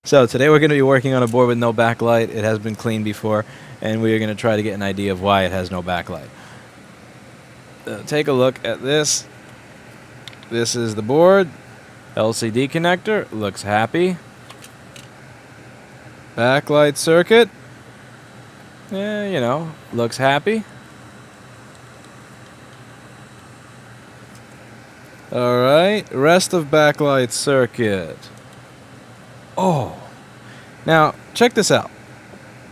So today we're going to be working on a board with no backlight. It has been cleaned before, and we are going to try to get an idea of why it has no backlight. Take a look at this. This is the board. LCD connector. Looks happy. Backlight circuit. Yeah, you know, looks happy. Alright, rest of backlight circuit. Oh, now check this out.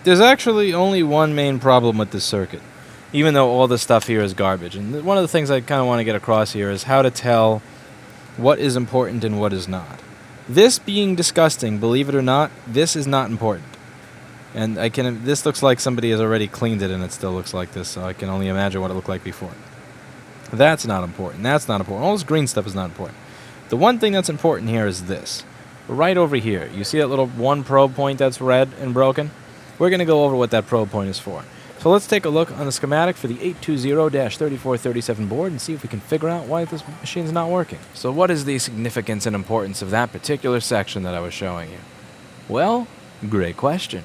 There's actually only one main problem with this circuit, even though all this stuff here is garbage. And one of the things I kind of want to get across here is how to tell what is important and what is not. This being disgusting, believe it or not, this is not important. And this looks like somebody has already cleaned it and it still looks like this, so I can only imagine what it looked like before. That's not important. That's not important. All this green stuff is not important. The one thing that's important here is this. Right over here, you see that little one probe point that's red and broken? We're going to go over what that probe point is for. So let's take a look on the schematic for the 820-3437 board and see if we can figure out why this machine's not working. So what is the significance and importance of that particular section that I was showing you? Well, great question.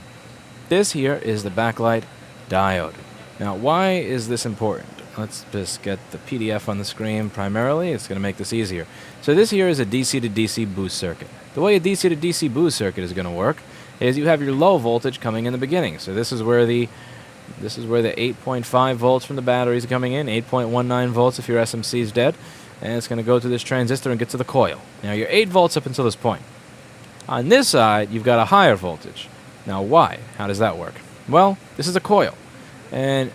This here is the backlight diode. Now, why is this important? Let's just get the PDF on the screen primarily. It's going to make this easier. So this here is a DC to DC boost circuit. The way a DC to DC boost circuit is going to work is you have your low voltage coming in the beginning. So this is where the 8.5 volts from the battery is coming in, 8.19 volts if your SMC is dead, and it's going to go to this transistor and get to the coil. Now you're 8 volts up until this point. On this side, you've got a higher voltage. Now why? How does that work? Well, this is a coil, and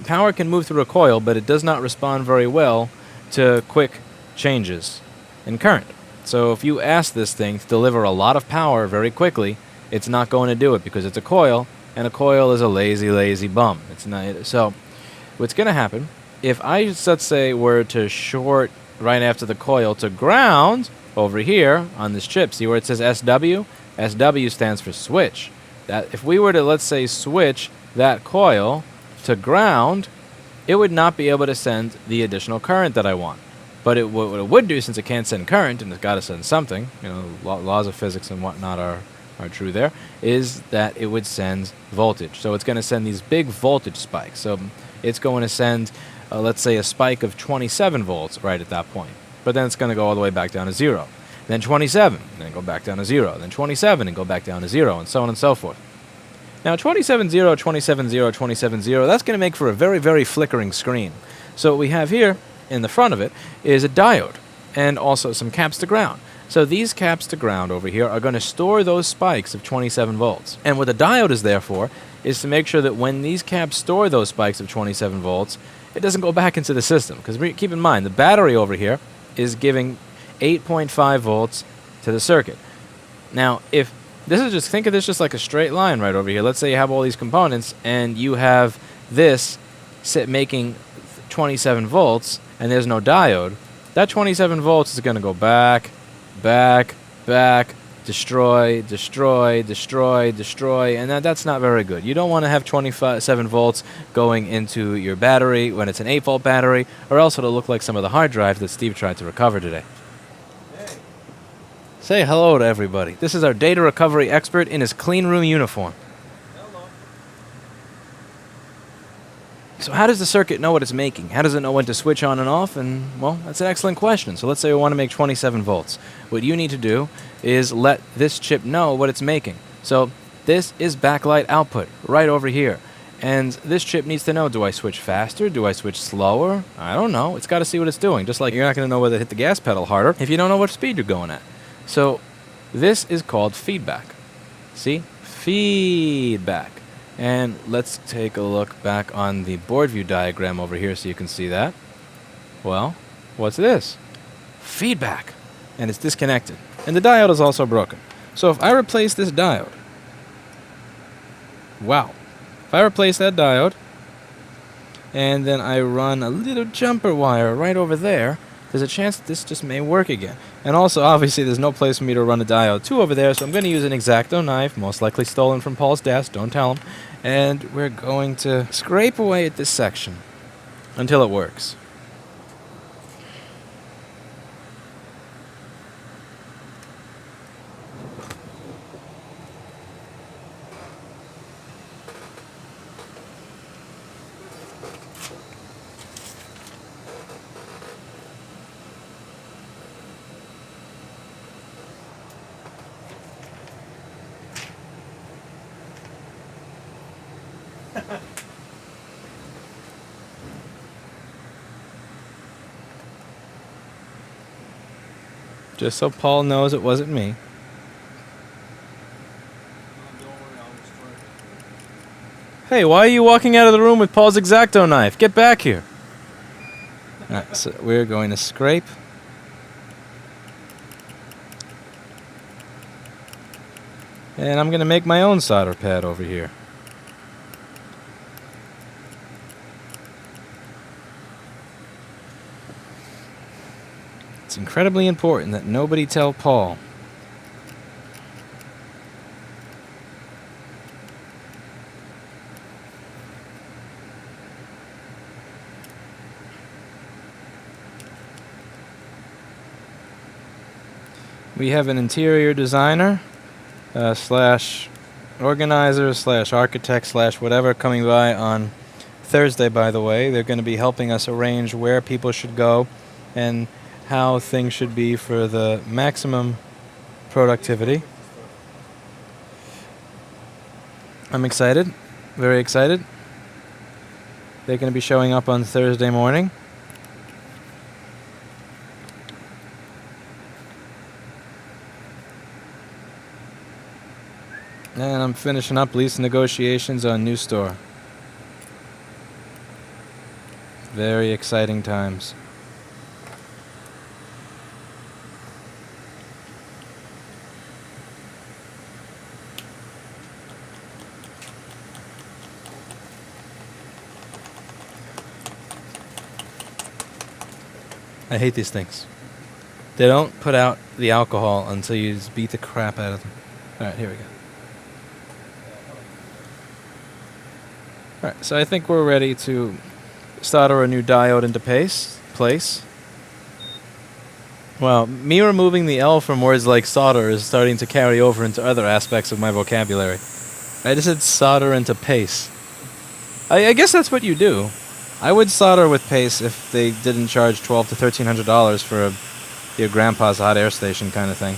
power can move through a coil, but it does not respond very well to quick changes in current. So if you ask this thing to deliver a lot of power very quickly, it's not going to do it because it's a coil, and a coil is a lazy, lazy bum. It's not. So what's going to happen, if I, let's say, were to short right after the coil to ground over here on this chip, see where it says SW? SW stands for switch. That if we were to, let's say, switch that coil to ground, it would not be able to send the additional current that I want. But what it would do, since it can't send current and it's got to send something, you know, laws of physics and whatnot are true there, is that it would send voltage. So it's going to send these big voltage spikes. So it's going to send, let's say, a spike of 27 volts right at that point. But then it's going to go all the way back down to 0. Then 27, and then go back down to 0. Then 27 and go back down to 0, and so on and so forth. Now 27.0, 27.0, 27.0, that's going to make for a very, very flickering screen. So what we have here in the front of it is a diode and also some caps to ground. So these caps to ground over here are going to store those spikes of 27 volts. And what the diode is there for is to make sure that when these caps store those spikes of 27 volts, it doesn't go back into the system. Because keep in mind, the battery over here is giving 8.5 volts to the circuit. Now, if this is just, think of this just like a straight line right over here. Let's say you have all these components and you have this making 27 volts and there's no diode. That 27 volts is going to go back, back, back, destroy, destroy, destroy, destroy, and that's not very good. You don't want to have 27 volts going into your battery when it's an 8-volt battery, or else it'll look like some of the hard drive that Steve tried to recover today. Say hello to everybody. This is our data recovery expert in his clean room uniform. Hello. So how does the circuit know what it's making? How does it know when to switch on and off? And, well, that's an excellent question. So let's say we want to make 27 volts. What you need to do is let this chip know what it's making. So this is backlight output right over here. And this chip needs to know, do I switch faster? Do I switch slower? I don't know. It's got to see what it's doing. Just like you're not going to know whether to hit the gas pedal harder if you don't know what speed you're going at. So this is called feedback. See? Feedback. And let's take a look back on the board view diagram over here so you can see that. Well, what's this? Feedback. And it's disconnected. And the diode is also broken. So if I replace this diode, wow. If I replace that diode, and then I run a little jumper wire right over there, there's a chance that this just may work again. And also, obviously, there's no place for me to run a diode 2 over there, so I'm going to use an X-Acto knife, most likely stolen from Paul's desk, don't tell him. And we're going to scrape away at this section until it works. Just so Paul knows it wasn't me. Hey, why are you walking out of the room with Paul's X-Acto knife? Get back here. Alright, so we're going to scrape. And I'm going to make my own solder pad over here. It's incredibly important that nobody tell Paul. We have an interior designer slash organizer slash architect slash whatever coming by on Thursday, by the way. They're going to be helping us arrange where people should go and how things should be for the maximum productivity. I'm excited, very excited. They're going to be showing up on Thursday morning. And I'm finishing up lease negotiations on new store. Very exciting times. I hate these things. They don't put out the alcohol until you just beat the crap out of them. Alright, here we go. Alright, so I think we're ready to solder a new diode into place. Well, me removing the L from words like solder is starting to carry over into other aspects of my vocabulary. I just said solder into pace. I guess that's what you do. I would solder with pace if they didn't charge $1,200 to $1,300 for your grandpa's hot air station kind of thing.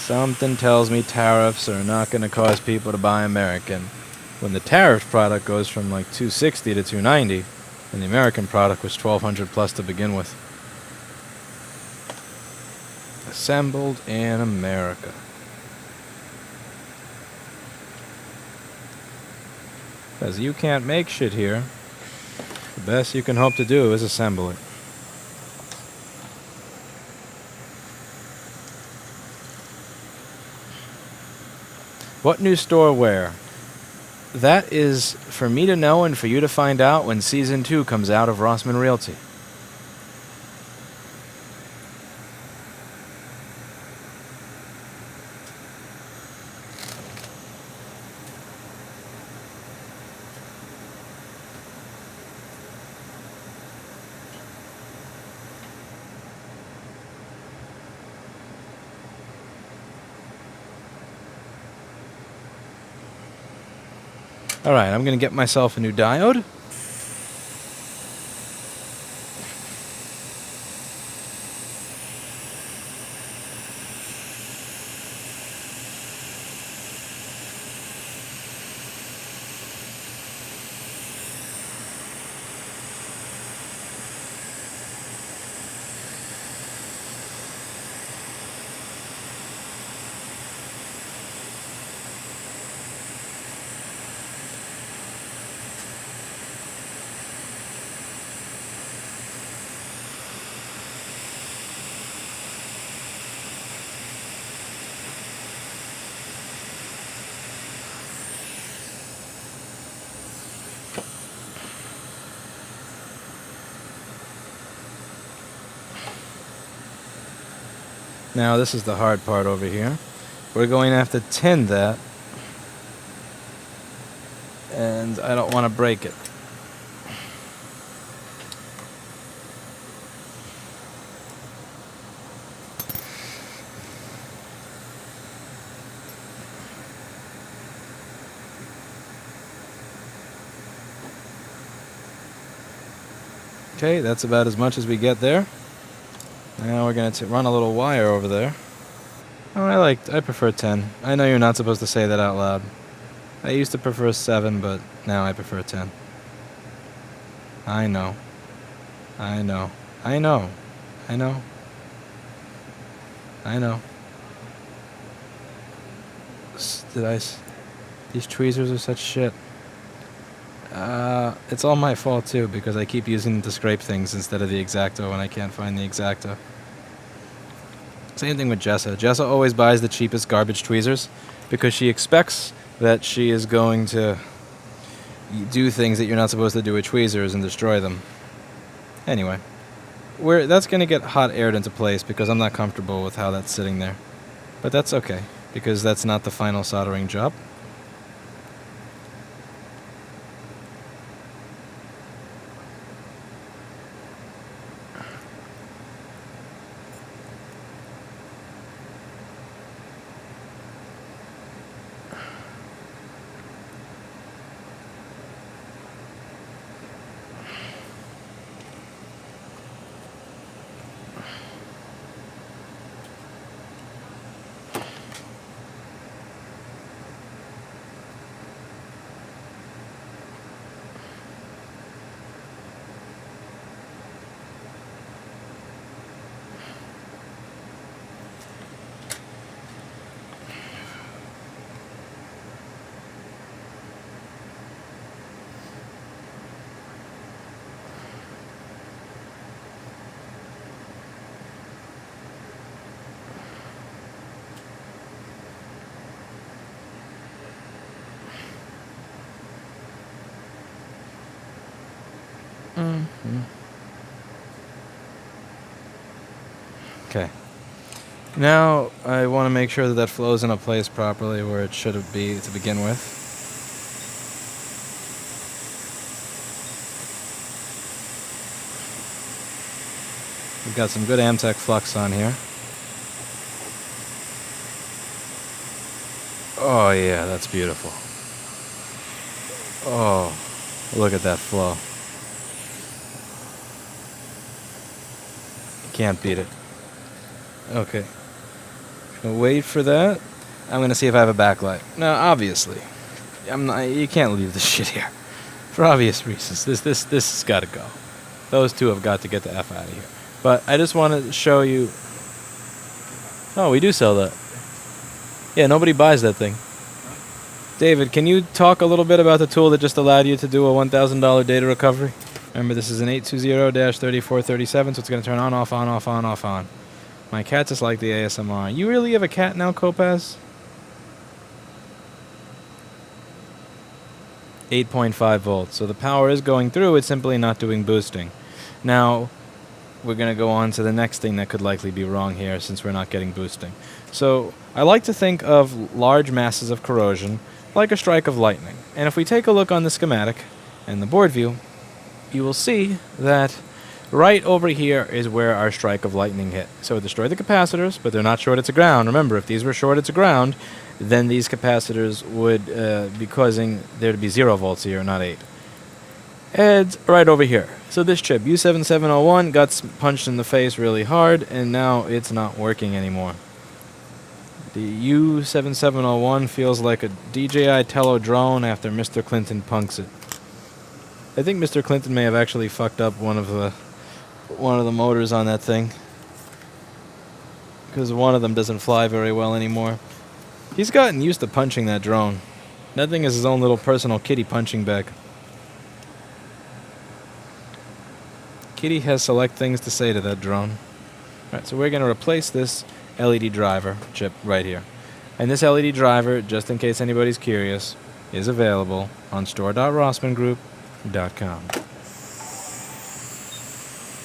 Something tells me tariffs are not going to cause people to buy American. When the tariff product goes from like $260 to $290, and the American product was $1,200 plus to begin with. Assembled in America. Because you can't make shit here. The best you can hope to do is assemble it. What new store where? That is for me to know and for you to find out when Season 2 comes out of Rossman Realty. Alright, I'm going to get myself a new diode. Now this is the hard part over here. We're going to have to tin that. And I don't want to break it. Okay, that's about as much as we get there. Now we're going to run a little wire over there. Oh, I prefer 10. I know you're not supposed to say that out loud. I used to prefer 7, but now I prefer 10. I know. I know. I know. I know. I know. These tweezers are such shit. It's all my fault too, because I keep using them to scrape things instead of the X-Acto when I can't find the X-Acto. Same thing with Jessa. Jessa always buys the cheapest garbage tweezers because she expects that she is going to do things that you're not supposed to do with tweezers and destroy them. Anyway, that's going to get hot aired into place because I'm not comfortable with how that's sitting there. But that's okay, because that's not the final soldering job. Okay. Now I want to make sure that that flows into place properly where it should be to begin with. We've got some good Amtech flux on here. Oh yeah, that's beautiful. Oh, look at that flow. Can't beat it. Okay. Gonna wait for that. I'm gonna see if I have a backlight. Now, obviously, you can't leave this shit here, for obvious reasons. This has got to go. Those two have got to get the F out of here. But I just want to show you. Oh, we do sell that. Yeah, nobody buys that thing. David, can you talk a little bit about the tool that just allowed you to do a $1,000 data recovery? Remember, this is an 820-3437, so it's going to turn on, off, on, off, on, off, on. My cat just like the ASMR. You really have a cat now, Kopaz? 8.5 volts. So the power is going through, it's simply not doing boosting. Now, we're going to go on to the next thing that could likely be wrong here since we're not getting boosting. So I like to think of large masses of corrosion like a strike of lightning. And if we take a look on the schematic and the board view, you will see that right over here is where our strike of lightning hit. So it destroyed the capacitors, but they're not shorted to ground. Remember, if these were shorted to ground, then these capacitors would be causing there to be 0 volts here, not 8. It's right over here. So this chip, U7701, got punched in the face really hard, and now it's not working anymore. The U7701 feels like a DJI Tello drone after Mr. Clinton punks it. I think Mr. Clinton may have actually fucked up one of the motors on that thing, because one of them doesn't fly very well anymore. He's gotten used to punching that drone. That thing is his own little personal kitty punching bag. Kitty has select things to say to that drone. Alright, so we're going to replace this LED driver chip right here. And this LED driver, just in case anybody's curious, is available on store.rossmangroup.com.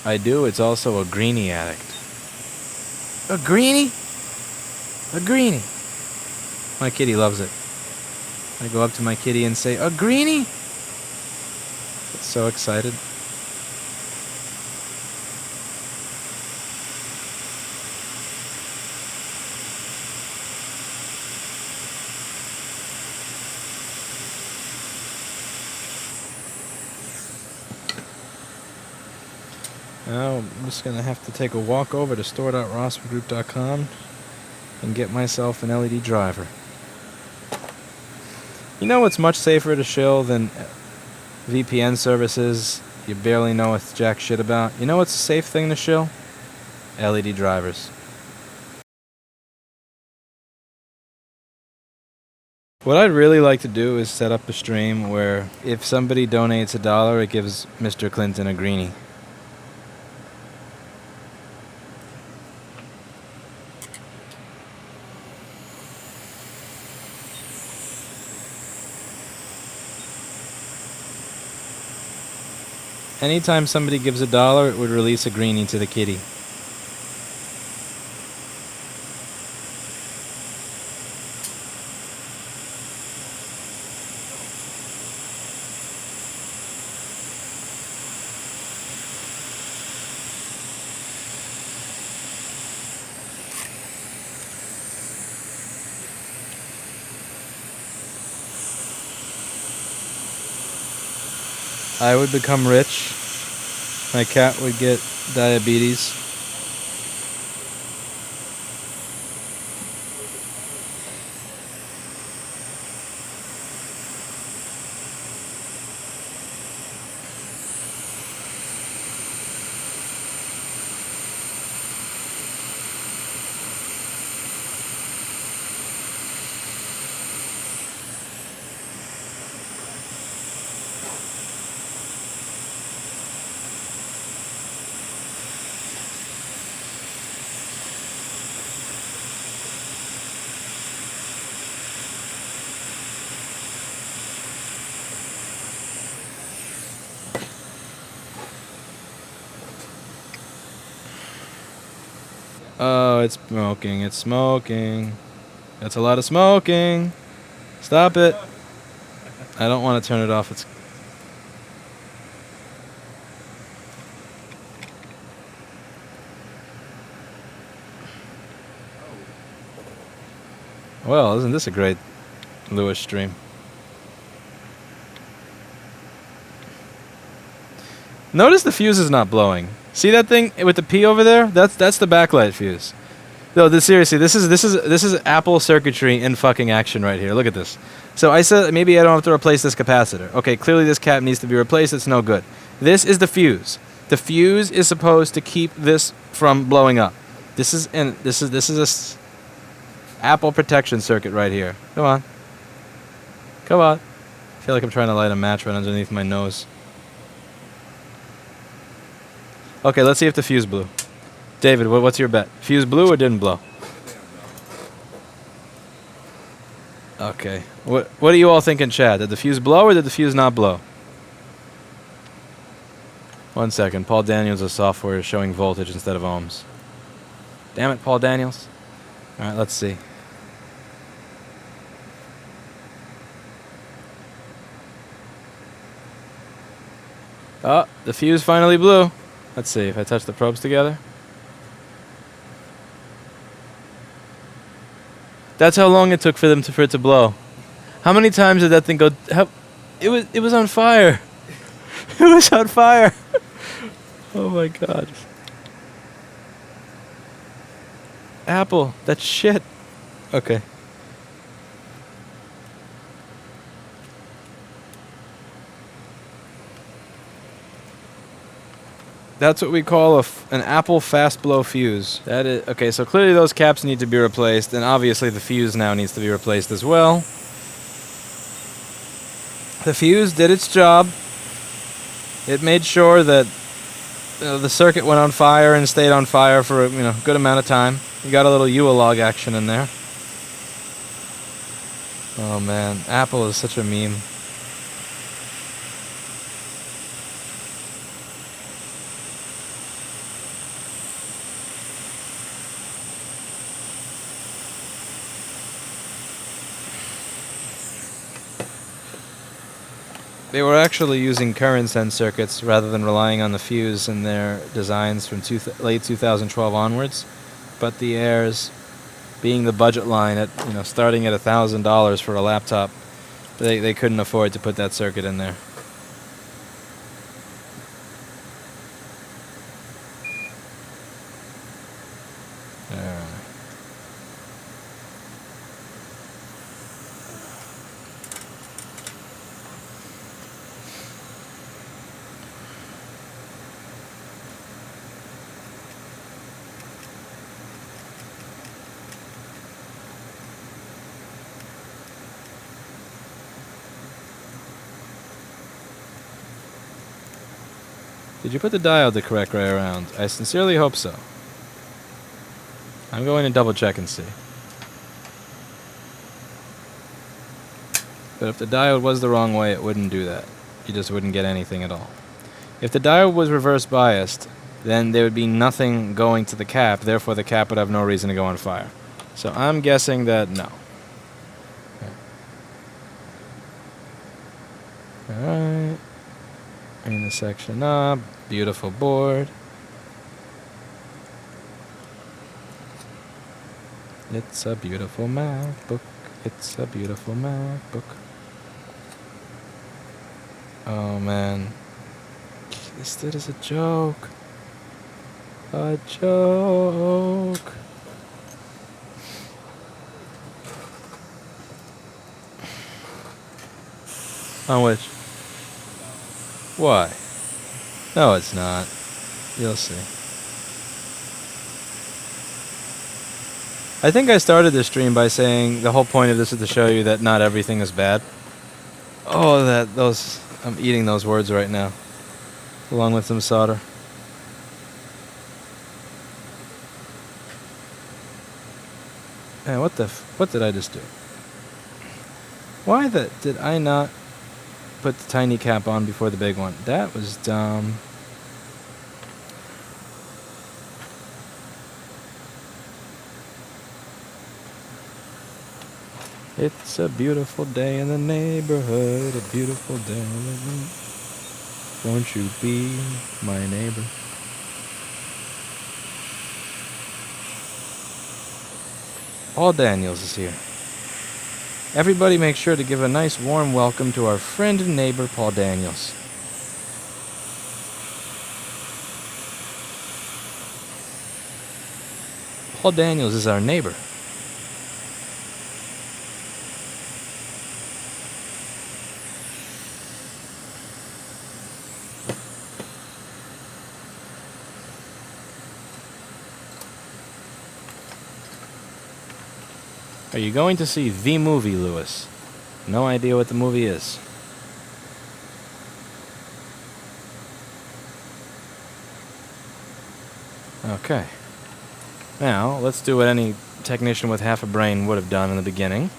I do, it's also a greenie addict. A greenie? A greenie. My kitty loves it. I go up to my kitty and say, a greenie? It's so excited. Now I'm just going to have to take a walk over to store.rossmangroup.com and get myself an LED driver. You know what's much safer to shill than VPN services you barely know what's jack shit about. You know what's a safe thing to shill? LED drivers. What I'd really like to do is set up a stream where if somebody donates $1, it gives Mr. Clinton a greenie. Anytime somebody gives $1, it would release a greenie to the kitty. I would become rich. My cat would get diabetes. Oh, it's smoking. It's smoking. That's a lot of smoking. Stop it. I don't want to turn it off. It's well, isn't this a great Lewis stream? Notice the fuse is not blowing. See that thing with the P over there? That's the backlight fuse. No, seriously, this is Apple circuitry in fucking action right here. Look at this. So I said maybe I don't have to replace this capacitor. Okay, clearly this cap needs to be replaced. It's no good. This is the fuse. The fuse is supposed to keep this from blowing up. This is a Apple protection circuit right here. Come on. Come on. I feel like I'm trying to light a match right underneath my nose. Okay, let's see if the fuse blew. David, what's your bet? Fuse blew or didn't blow? Okay. What do you all think in chat? Did the fuse blow or did the fuse not blow? 1 second. Paul Daniels' software is showing voltage instead of ohms. Damn it, Paul Daniels. All right, let's see. Oh, the fuse finally blew. Let's see if I touch the probes together. That's how long it took for it to blow. How many times did that thing go? It was on fire. It was on fire. Oh my god. Apple, that's shit. Okay. That's what we call an Apple fast blow fuse. That is okay. So clearly those caps need to be replaced, and obviously the fuse now needs to be replaced as well. The fuse did its job. It made sure that the circuit went on fire and stayed on fire for a good amount of time. You got a little UA-log action in there. Oh man, Apple is such a meme. They were actually using current sense circuits rather than relying on the fuse in their designs from late 2012 onwards. But the Airs, being the budget line at starting at $1,000 for a laptop, they couldn't afford to put that circuit in there. . 。 . 。 . 。 . 。 . . . . . . . . . . . . . . . . . . . . . . . . . . . . . . . . . . . . . . . . . . . . . . . . . . . . Did you put the diode the correct way around? I sincerely hope so. I'm going to double check and see. But if the diode was the wrong way, it wouldn't do that. You just wouldn't get anything at all. If the diode was reverse biased, then there would be nothing going to the cap, therefore the cap would have no reason to go on fire. So I'm guessing that no. Alright. Bring the section up. Beautiful board. It's a beautiful MacBook. It's a beautiful MacBook. Oh man. This is a joke. A joke. On which? Why? No, it's not. You'll see. I think I started this stream by saying the whole point of this is to show you that not everything is bad. Oh, I'm eating those words right now, along with some solder. Man, what did I just do? Why did I not put the tiny cap on before the big one? That was dumb. It's a beautiful day in the neighborhood, a beautiful day in the neighborhood. Won't you be my neighbor? Paul Daniels is here. Everybody make sure to give a nice warm welcome to our friend and neighbor, Paul Daniels. Paul Daniels is our neighbor. Are you going to see the movie, Lewis? No idea what the movie is. Okay. Now, let's do what any technician with half a brain would have done in the beginning.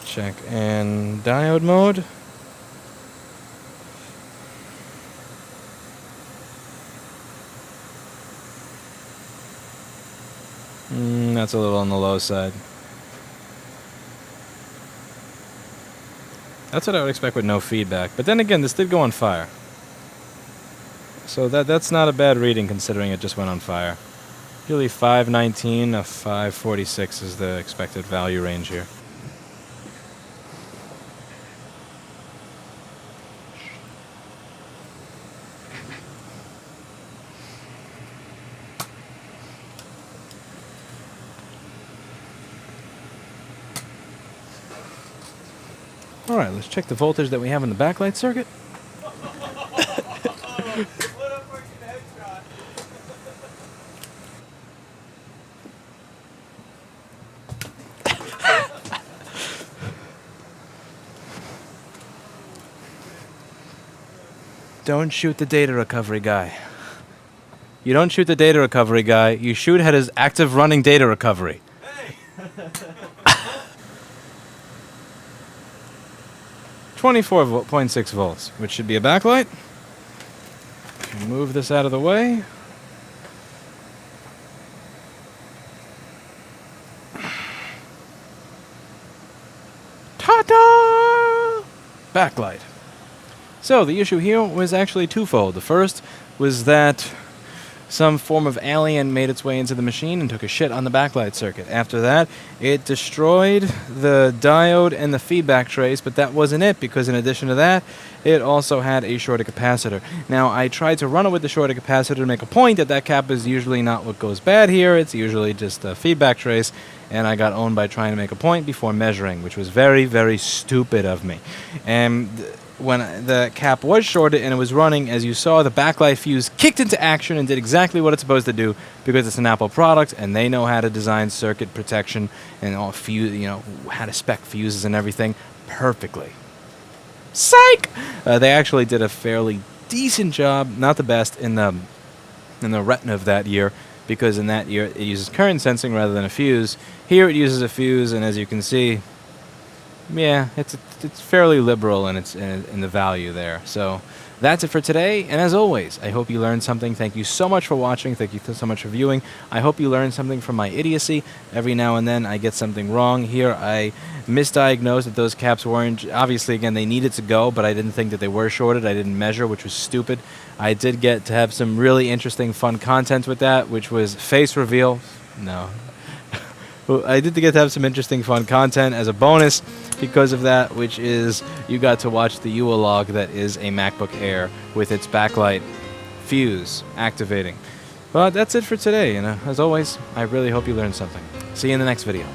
Check in diode mode. That's a little on the low side. That's what I would expect with no feedback. But then again, this did go on fire. So that's not a bad reading considering it just went on fire. Usually 519 to 546 is the expected value range here. Alright, let's check the voltage that we have in the backlight circuit. Don't shoot the data recovery guy. You don't shoot the data recovery guy, you shoot at his active running data recovery. Hey. 24.6 volts, which should be a backlight. Move this out of the way. Ta-da! Backlight. So the issue here was actually twofold. The first was that some form of alien made its way into the machine and took a shit on the backlight circuit. After that, it destroyed the diode and the feedback trace, but that wasn't it, because in addition to that, it also had a shorted capacitor. Now, I tried to run it with the shorted capacitor to make a point that cap is usually not what goes bad here. It's usually just a feedback trace, and I got owned by trying to make a point before measuring, which was very, very stupid of me. And when the cap was shorted and it was running, as you saw, the backlight fuse kicked into action and did exactly what it's supposed to do, because it's an Apple product and they know how to design circuit protection and all fuse, how to spec fuses and everything perfectly. Psych! They actually did a fairly decent job, not the best, in the retina of that year, because in that year it uses current sensing rather than a fuse. Here it uses a fuse, and as you can see, yeah, it's fairly liberal in the value there. So that's it for today, and as always, I hope you learned something. Thank you so much for watching. Thank you so much for viewing. I hope you learned something from my idiocy. Every now and then I get something wrong. Here I misdiagnosed that those caps weren't, obviously, again, they needed to go, but I didn't think that they were shorted. I didn't measure, which was stupid. I did get to have some really interesting, fun content with that, which was face reveal. No. I did get to have some interesting, fun content as a bonus because of that, which is you got to watch the UA log that is a MacBook Air with its backlight fuse activating. But that's it for today, and as always, I really hope you learned something. See you in the next video.